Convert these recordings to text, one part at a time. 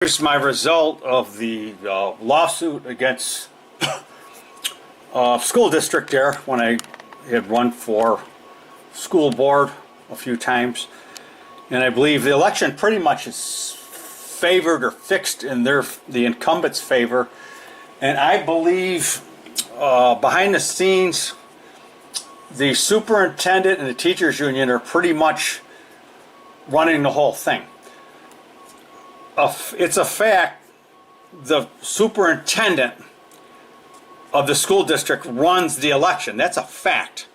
Here's my result of the lawsuit against school district there when I had run for school board a few times. And I believe the election pretty much is favored or fixed in the incumbent's favor. And I believe behind the scenes, the superintendent and the teachers union are pretty much running the whole thing. It's a fact, the superintendent of the school district runs the election. That's a fact,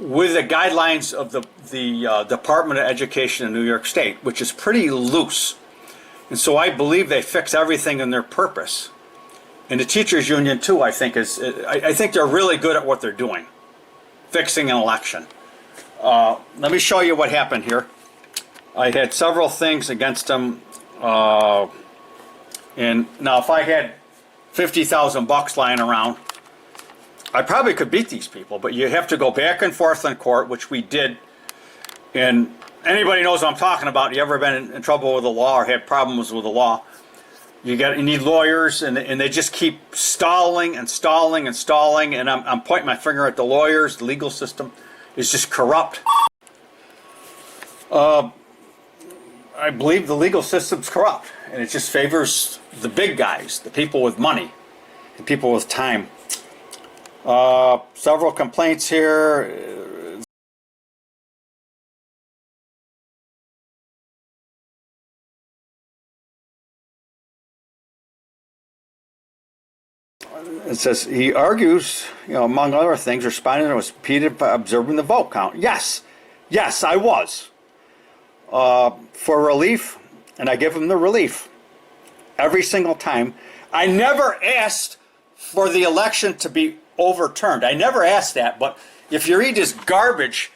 with the guidelines of the Department of Education in New York State, which is pretty loose. And so I believe they fix everything in their purpose. And the teachers union too, I think they're really good at what they're doing, fixing an election. Let me show you what happened here. I had several things against them. And now if I had $50,000 lying around, I probably could beat these people, but you have to go back and forth in court, which we did. And anybody knows what I'm talking about. You ever been in trouble with the law or had problems with the law? You need lawyers, and they just keep stalling and stalling and stalling. And I'm pointing my finger at the lawyers. The legal system is just corrupt. I believe the legal system's corrupt, and it just favors the big guys, the people with money, the people with time. Several complaints here. It says he argues, among other things, responding was repeated by observing the vote count. Yes, I was. For relief, and I give him the relief every single time. I never asked for the election to be overturned. I never asked that, but if you read this garbage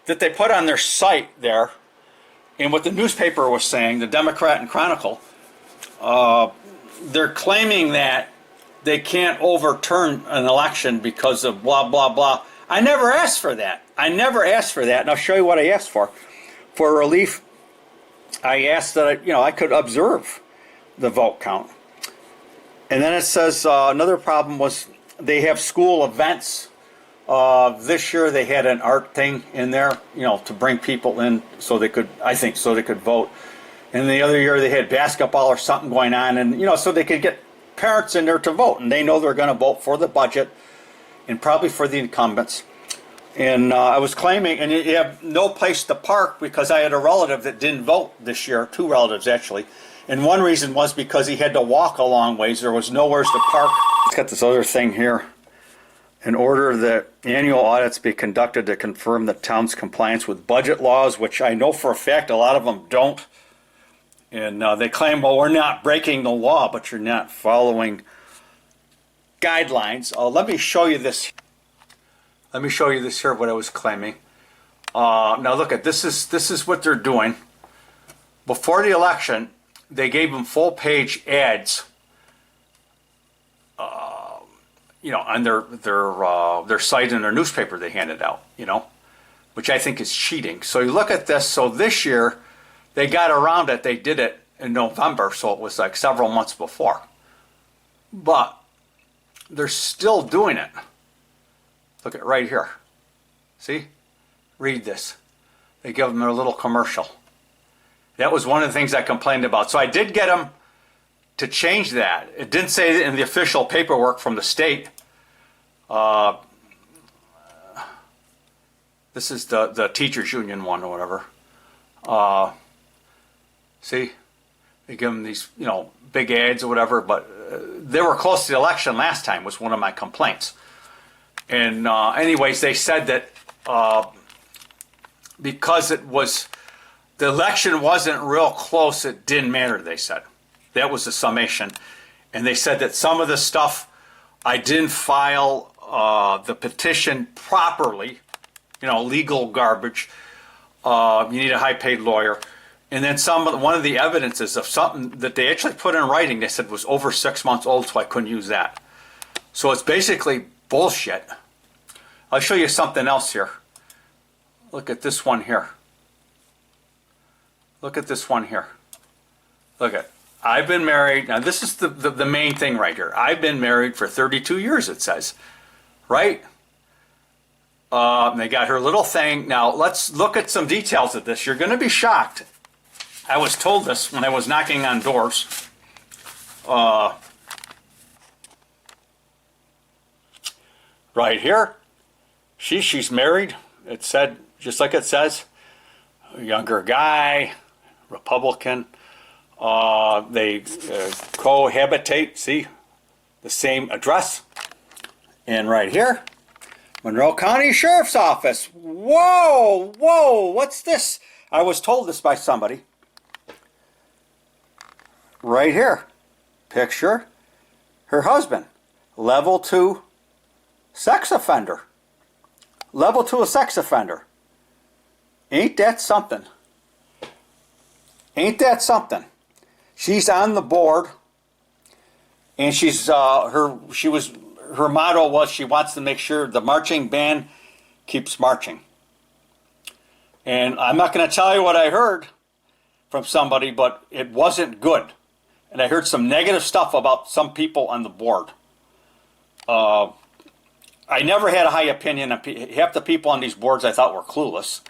that they put on their site there, and what the newspaper was saying, the Democrat and Chronicle, they're claiming that they can't overturn an election because of blah, blah, blah. I never asked for that. I never asked for that, and I'll show you what I asked for. For relief, I asked that I could observe the vote count. And then it says another problem was they have school events. This year they had an art thing in there, to bring people in so they could, so they could vote. And the other year they had basketball or something going on, and so they could get parents in there to vote, and they know they're going to vote for the budget and probably for the incumbents. And I was claiming, and you have no place to park because I had a relative that didn't vote this year, two relatives actually. And one reason was because he had to walk a long ways. There was nowhere to park. It's got this other thing here. In order that annual audits be conducted to confirm the town's compliance with budget laws, which I know for a fact a lot of them don't. And they claim, well, we're not breaking the law, but you're not following guidelines. Let me show you this. Let me show you this here, what I was claiming. Now look at this is what they're doing. Before the election, they gave them full-page ads, on their site and their newspaper they handed out, which I think is cheating. So you look at this. So this year, they got around it. They did it in November, so it was like several months before. But they're still doing it. Look at right here. See? Read this. They give them their little commercial. That was one of the things I complained about. So I did get them to change that. It didn't say in the official paperwork from the state. This is the teachers union one or whatever. See? They give them these, big ads or whatever, but they were close to the election last time was one of my complaints. And anyways, they said that because the election wasn't real close, it didn't matter, they said. That was the summation. And they said that some of the stuff, I didn't file the petition properly, legal garbage. You need a high-paid lawyer. And then one of the evidences of something that they actually put in writing, they said was over 6 months old, so I couldn't use that. So it's basically bullshit. I'll show you something else here. Look at this one here. Look at this one here. Look at I've been married. Now, this is the main thing right here. I've been married for 32 years, it says. Right? They got her little thing. Now, let's look at some details of this. You're going to be shocked. I was told this when I was knocking on doors. Right here. She's married. It said, just like it says, a younger guy, Republican. They cohabitate, see, the same address. And right here, Monroe County Sheriff's Office. Whoa, whoa, what's this? I was told this by somebody. Right here, picture her husband, level 2 sex offender. Level 2 a sex offender. Ain't that something? Ain't that something? She's on the board, and her motto was she wants to make sure the marching band keeps marching. And I'm not going to tell you what I heard from somebody, but it wasn't good. And I heard some negative stuff about some people on the board. I never had a high opinion of half the people on these boards I thought were clueless.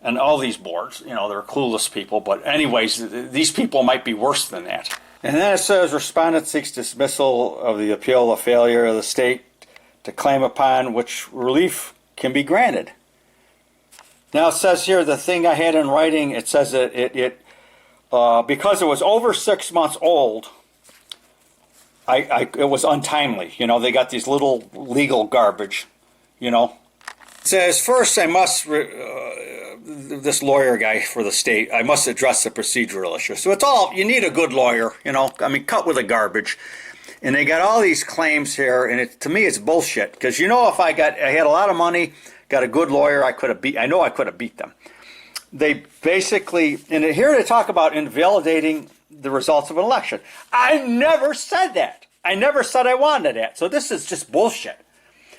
And all these boards, you know, they're clueless people. But anyways, these people might be worse than that. And then it says, respondent seeks dismissal of the appeal of failure of the state to claim upon which relief can be granted. Now it says here, the thing I had in writing, it says that because it was over 6 months old, it was untimely. You know, they got these little legal garbage, you know. It says, first I must, this lawyer guy for the state, I must address the procedural issue. So it's all, you need a good lawyer, you know, I mean, cut with the garbage. And they got all these claims here, and to me it's bullshit. Because you know, if I had a lot of money, got a good lawyer, I could have beat them. They basically, and here they talk about invalidating the results of an election. I never said that. I never said I wanted that. So this is just bullshit.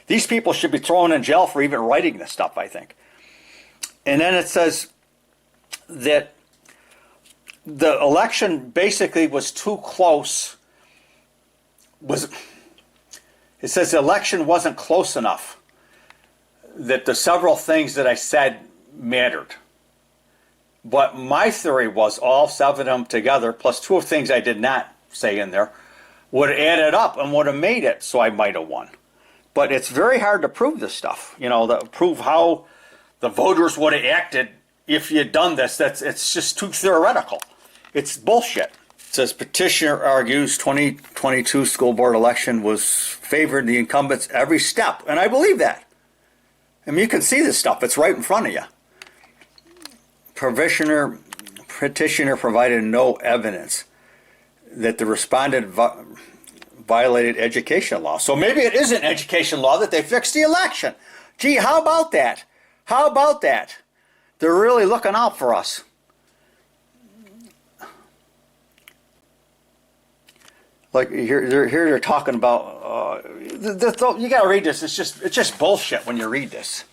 These people should be thrown in jail for even writing this stuff, I think. And then it says that the election basically was too close. It says the election wasn't close enough, that the several things that I said mattered. But my theory was all 7 of them together, plus 2 of things I did not say in there, would have added up and would have made it so I might have won. But it's very hard to prove this stuff, you know, to prove how the voters would have acted if you'd done this. It's just too theoretical. It's bullshit. It says petitioner argues 2022 school board election was favored the incumbents every step. And I believe that. I mean, you can see this stuff. It's right in front of you. Petitioner provided no evidence that the respondent violated education law. So maybe it isn't education law that they fixed the election. Gee, how about that? How about that? They're really looking out for us. Like here they're talking about. You got to read this. It's just bullshit when you read this.